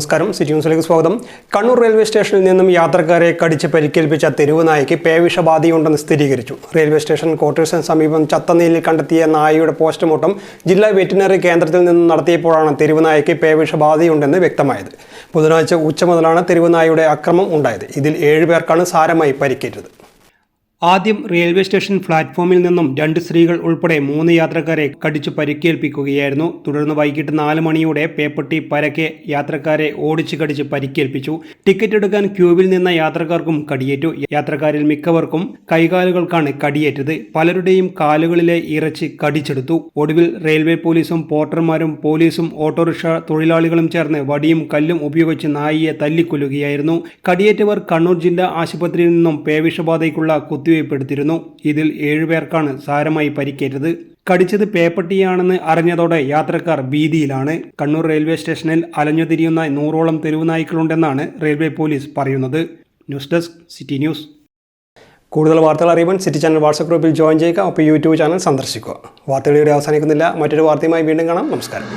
നമസ്കാരം, സിറ്റി ന്യൂസിലേക്ക് സ്വാഗതം. കണ്ണൂർ റെയിൽവേ സ്റ്റേഷനിൽ നിന്നും യാത്രക്കാരെ കടിച്ച് പരിക്കേൽപ്പിച്ച തെരുവ് നായയ്ക്ക് പേവിഷബാധയുണ്ടെന്ന് സ്ഥിരീകരിച്ചു. റെയിൽവേ സ്റ്റേഷൻ ക്വാർട്ടേഴ്സിന് സമീപം ചത്തനീലിൽ കണ്ടെത്തിയ നായയുടെ പോസ്റ്റ്മോർട്ടം ജില്ലാ വെറ്റിനറി കേന്ദ്രത്തിൽ നിന്നും നടത്തിയപ്പോഴാണ് തെരുവ് നായയ്ക്ക് പേവിഷബാധയുണ്ടെന്ന് വ്യക്തമായത്. ബുധനാഴ്ച ഉച്ച മുതലാണ് തെരുവ് നായയുടെ ആക്രമണം ഉണ്ടായത്. ഇതിൽ 7 പേർക്കാണ് സാരമായി പരിക്കേറ്റത്. ആദ്യം റെയിൽവേ സ്റ്റേഷൻ പ്ലാറ്റ്ഫോമിൽ നിന്നും 2 സ്ത്രീകൾ ഉൾപ്പെടെ 3 യാത്രക്കാരെ കടിച്ചു പരിക്കേൽപ്പിക്കുകയായിരുന്നു. തുടർന്ന് വൈകിട്ട് 4 മണിയോടെ പേപ്പട്ടി പരക്കെ യാത്രക്കാരെ ഓടിച്ചു കടിച്ച് പരിക്കേൽപ്പിച്ചു. ടിക്കറ്റ് എടുക്കാൻ ക്യൂവിൽ നിന്ന യാത്രക്കാർക്കും കടിയേറ്റു. യാത്രക്കാരിൽ മിക്കവർക്കും കൈകാലുകൾക്കാണ് കടിയേറ്റത്. പലരുടെയും കാലുകളിലെ ഇറച്ചി കടിച്ചെടുത്തു. ഒടുവിൽ റെയിൽവേ പോലീസും പോർട്ടർമാരും പോലീസും ഓട്ടോറിക്ഷ തൊഴിലാളികളും ചേർന്ന് വടിയും കല്ലും ഉപയോഗിച്ച് നായിയെ തല്ലിക്കൊല്ലുകയായിരുന്നു. കടിയേറ്റവർ കണ്ണൂർ ജില്ലാ ആശുപത്രിയിൽ നിന്നും പേവിഷബാധയ്ക്കുള്ള കുത്തിവയ്പ്പെടുത്തിയിരുന്നു. ഇതിൽ 7 പേർക്കാണ് സാരമായി പരിക്കേറ്റത്. കടിച്ചത് പേപ്പട്ടിയാണെന്ന് അറിഞ്ഞതോടെ യാത്രക്കാർ ഭീതിയിലാണ്. കണ്ണൂർ റെയിൽവേ സ്റ്റേഷനിൽ അലഞ്ഞുതിരിയുന്ന 100ഓളം തെരുവ് നായ്ക്കളുണ്ടെന്നാണ് റെയിൽവേ പോലീസ് പറയുന്നത്. News desk, city news. കൂടുതൽ വാർത്തകൾ അറിയാൻ സിറ്റി ചാനൽ വാട്സ്ആപ്പ് ഗ്രൂപ്പിൽ ജോയിൻ ചെയ്യുക. ഒപ്പം യൂട്യൂബ് ചാനൽ സന്ദർശിക്കുക. വാർത്തകൾ ഇവിടെ അവസാനിക്കുന്നില്ല. മറ്റൊരു വാർത്തയുമായി വീണ്ടും കാണാം. നമസ്കാരം.